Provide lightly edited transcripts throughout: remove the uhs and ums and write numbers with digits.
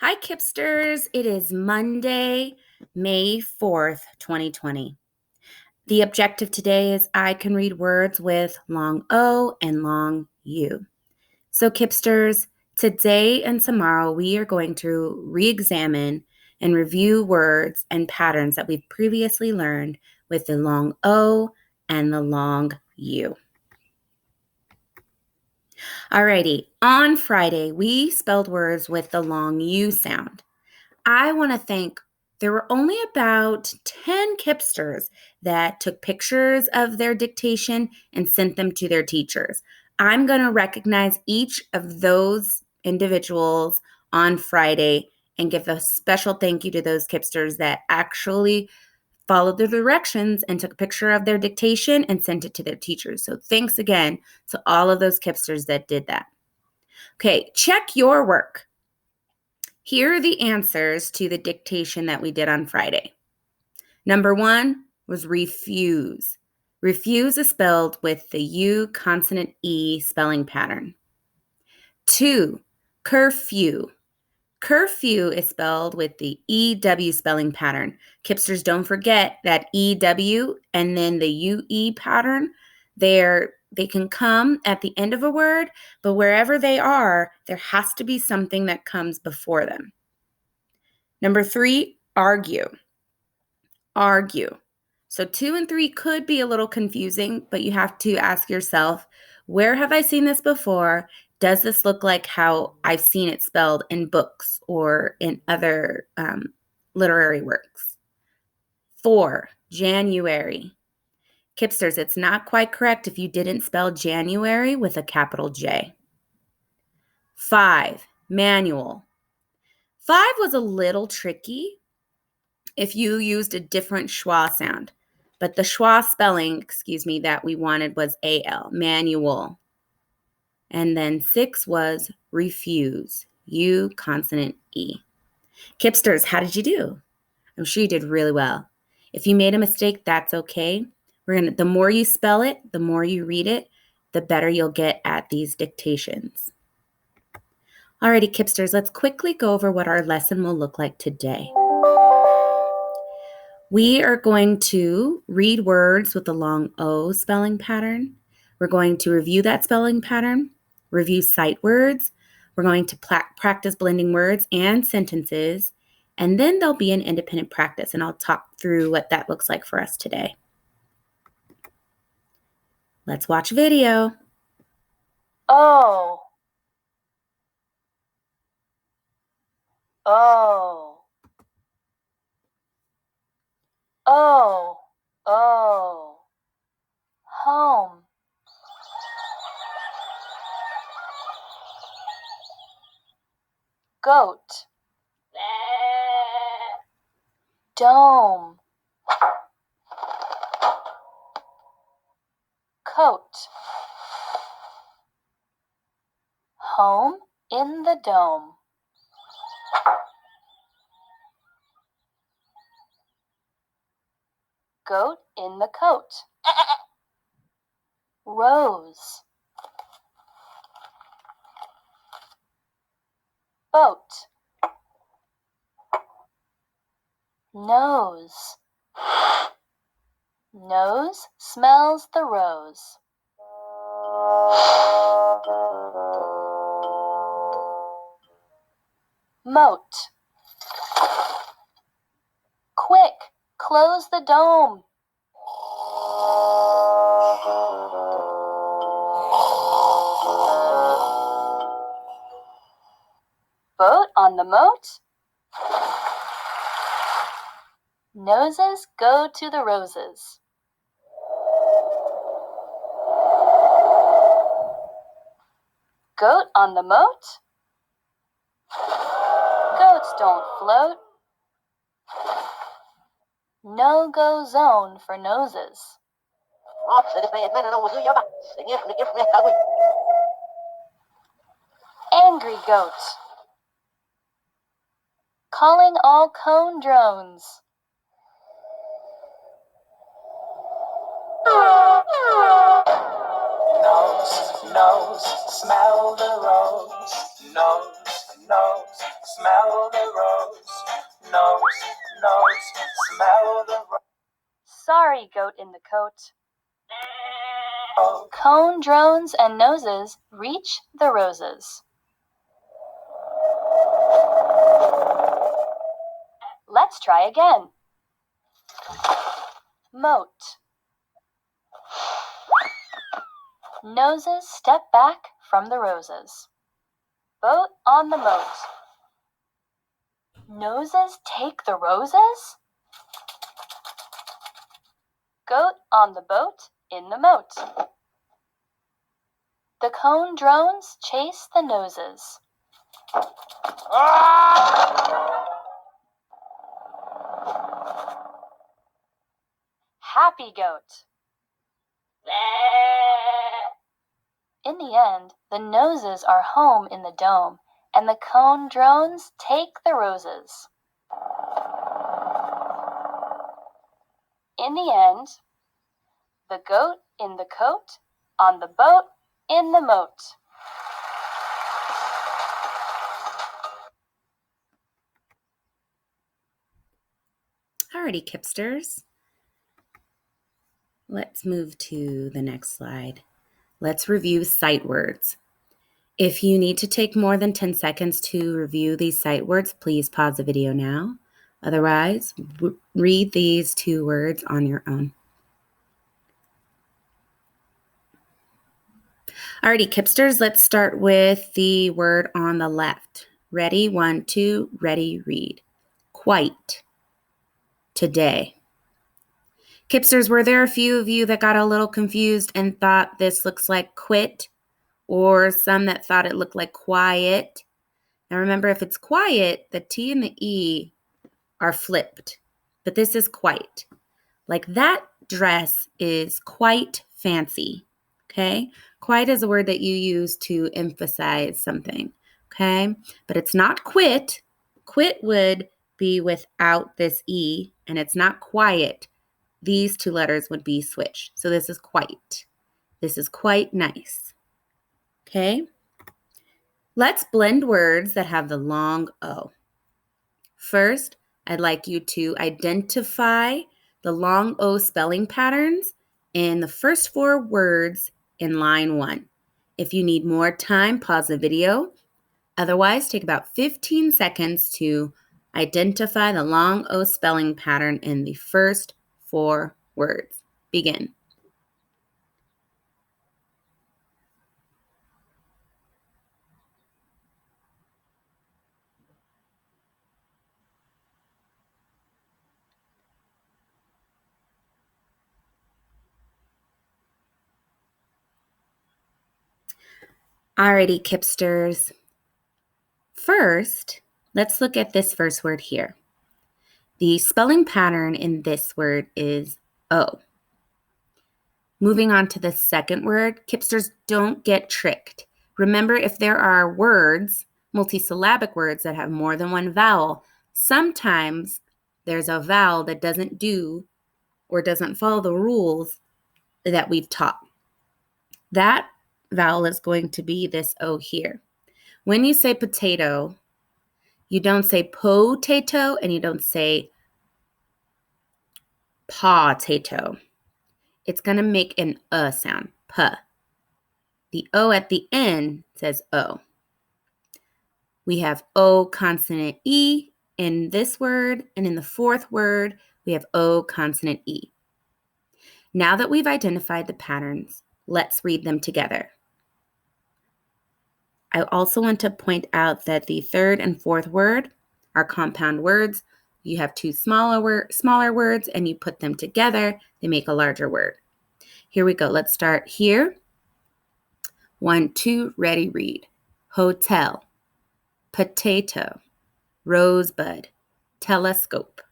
Hi, Kipsters. It is Monday, May 4th, 2020. The objective today is I can read words with long O and long U. So, Kipsters, today and tomorrow we are going to re-examine and review words and patterns that we've previously learned with the long O and the long U. Alrighty, on Friday, we spelled words with the long U sound. I want to thank, there were only about 10 Kipsters that took pictures of their dictation and sent them to their teachers. I'm going to recognize each of those individuals on Friday and give a special thank you to those Kipsters that actually followed the directions and took a picture of their dictation and sent it to their teachers. So thanks again to all of those Kipsters that did that. Okay, check your work. Here are the answers to the dictation that we did on Friday. Number 1 was refuse. Refuse is spelled with the U consonant E spelling pattern. 2, curfew. Curfew is spelled with the EW spelling pattern. Kipsters, don't forget that EW and then the UE pattern, they can come at the end of a word, but wherever they are, there has to be something that comes before them. Number 3, argue. Argue. So 2 and 3 could be a little confusing, but you have to ask yourself, where have I seen this before? Does this look like how I've seen it spelled in books or in other literary works? 4, January. Kipsters, it's not quite correct if you didn't spell January with a capital J. 5, manual. 5 was a little tricky if you used a different schwa sound. But the schwa spelling, that we wanted was AL, manual. And then 6 was refuse, U consonant E. Kipsters, how did you do? I'm sure you did really well. If you made a mistake, that's okay. The more you spell it, the more you read it, the better you'll get at these dictations. Alrighty, Kipsters, let's quickly go over what our lesson will look like today. We are going to read words with the long O spelling pattern. We're going to review that spelling pattern, review sight words. We're going to practice blending words and sentences, and then there'll be an independent practice, and I'll talk through what that looks like for us today. Let's watch video. Oh. Oh. Oh. Oh. Home. Goat. Dome. Coat. Home in the dome. Goat in the coat. Rose. Boat. Nose. Nose smells the rose. Moat. Quick, close the dome. Boat on the moat. Noses go to the roses. Goat on the moat. Goats don't float. No-go zone for noses. Angry goat. Calling all cone drones. Nose, nose, smell the rose. Nose, nose, smell the rose. Nose, nose, smell the rose. Sorry, goat in the coat. Cone, drones, and noses reach the roses. Let's try again. Moat. Noses step back from the roses. Boat on the moat. Noses take the roses? Goat on the boat in the moat. The cone drones chase the noses. Happy goat. In the end, the noses are home in the dome, and the cone drones take the roses. In the end, the goat in the coat, on the boat, in the moat. Alrighty, Kipsters. Let's move to the next slide. Let's review sight words. If you need to take more than 10 seconds to review these sight words, please pause the video now. Otherwise, read these 2 words on your own. Alrighty, Kipsters, let's start with the word on the left. Ready? 1, 2, ready, read. Quite. Today. Kipsters, were there a few of you that got a little confused and thought this looks like quit, or some that thought it looked like quiet? Now remember, if it's quiet, the T and the E are flipped, but this is quite. Like that dress is quite fancy, okay? Quite is a word that you use to emphasize something, okay? But it's not quit. Quit would be without this E, and it's not quiet. These 2 letters would be switched. So this is quite. This is quite nice, okay? Let's blend words that have the long O. First, I'd like you to identify the long O spelling patterns in the first 4 words in line 1. If you need more time, pause the video. Otherwise, take about 15 seconds to identify the long O spelling pattern in the first 4 words. Begin. Alrighty, Kipsters. First, let's look at this first word here. The spelling pattern in this word is O. Moving on to the second word, Kipsters, don't get tricked. Remember, if there are words, multisyllabic words that have more than one vowel, sometimes there's a vowel that doesn't do or doesn't follow the rules that we've taught. That vowel is going to be this O here. When you say potato, you don't say potato and you don't say potato. It's going to make an sound, p. The O at the end says O. We have O consonant E in this word, and in the fourth word, we have O consonant E. Now that we've identified the patterns, let's read them together. I also want to point out that the third and fourth word are compound words. You have 2 smaller words, and you put them together, they make a larger word. Here we go. Let's start here. 1, 2, ready, read. Hotel, potato, rosebud, telescope.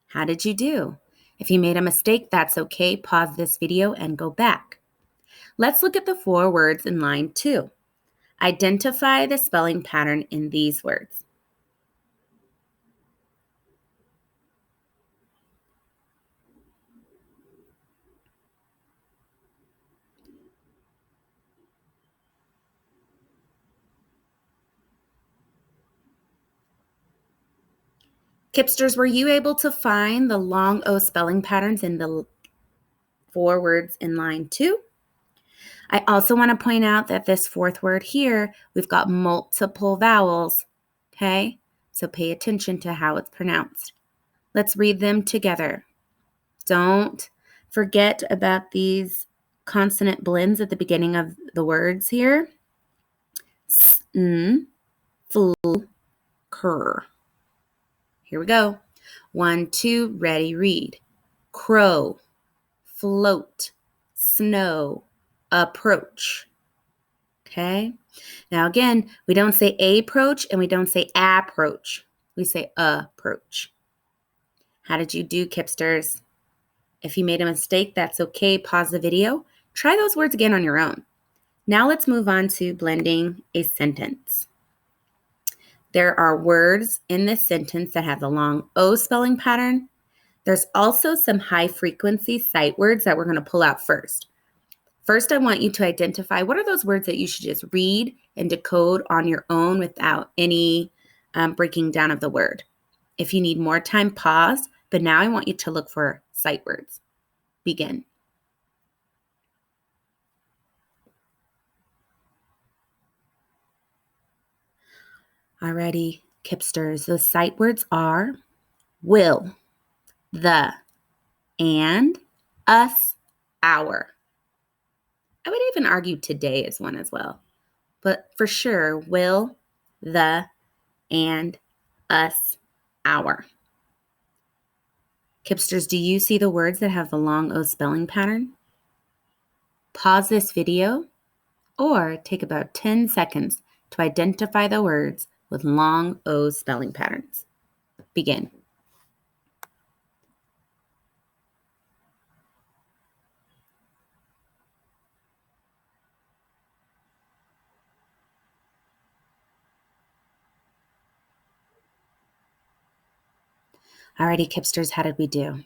How did you do? If you made a mistake, that's okay. Pause this video and go back. Let's look at the 4 words in line 2. Identify the spelling pattern in these words. Kipsters, were you able to find the long O spelling patterns in the 4 words in line 2? I also want to point out that this 4th word here, we've got multiple vowels, okay? So pay attention to how it's pronounced. Let's read them together. Don't forget about these consonant blends at the beginning of the words here. Sn, fl, cur. Here we go. 1, 2, ready, read. Crow, float, snow, approach. Okay? Now again, we don't say approach and we don't say approach. We say approach. How did you do, Kipsters? If you made a mistake, that's okay. Pause the video. Try those words again on your own. Now let's move on to blending a sentence. There are words in this sentence that have the long O spelling pattern. There's also some high frequency sight words that we're going to pull out first. First, I want you to identify what are those words that you should just read and decode on your own without any breaking down of the word. If you need more time, pause. But now I want you to look for sight words. Begin. Alrighty, Kipsters. Those sight words are will, the, and, us, our. I would even argue today is one as well. But for sure, will, the, and, us, our. Kipsters, do you see the words that have the long O spelling pattern? Pause this video or take about 10 seconds to identify the words with long O spelling patterns. Begin. Alrighty, Kipsters, how did we do?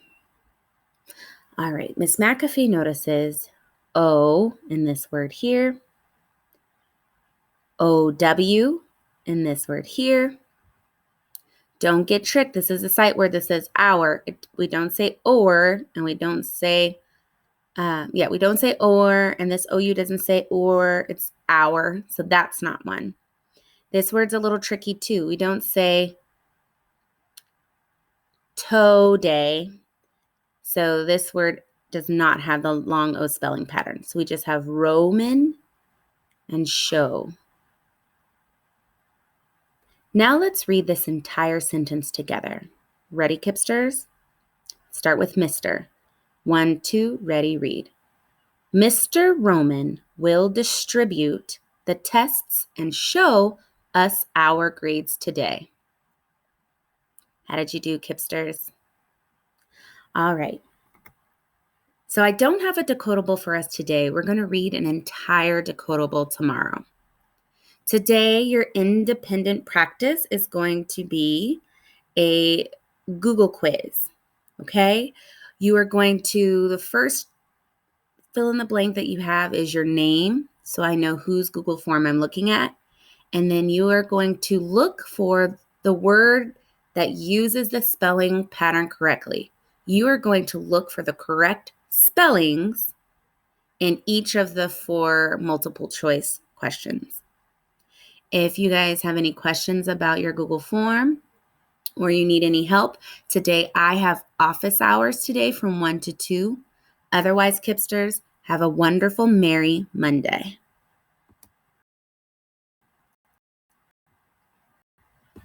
All right, Miss McAfee notices O in this word here, OW in this word here. Don't get tricked. This is a sight word that says our. We don't say or, and we don't say, we don't say or, and this OU doesn't say or, it's our, so that's not one. This word's a little tricky too. We don't say toe day, so this word does not have the long O spelling pattern. So we just have Roman and show. Now let's read this entire sentence together. Ready, Kipsters? Start with Mr. 1, 2, ready, read. Mr. Roman will distribute the tests and show us our grades today. How did you do, Kipsters? All right. So I don't have a decodable for us today. We're going to read an entire decodable tomorrow. Today, your independent practice is going to be a Google quiz, okay? You are going to, the first fill in the blank that you have is your name, so I know whose Google form I'm looking at. And then you are going to look for the word that uses the spelling pattern correctly. You are going to look for the correct spellings in each of the 4 multiple choice questions. If you guys have any questions about your Google form or you need any help, today I have office hours today from 1 to 2. Otherwise, Kipsters, have a wonderful, merry Monday.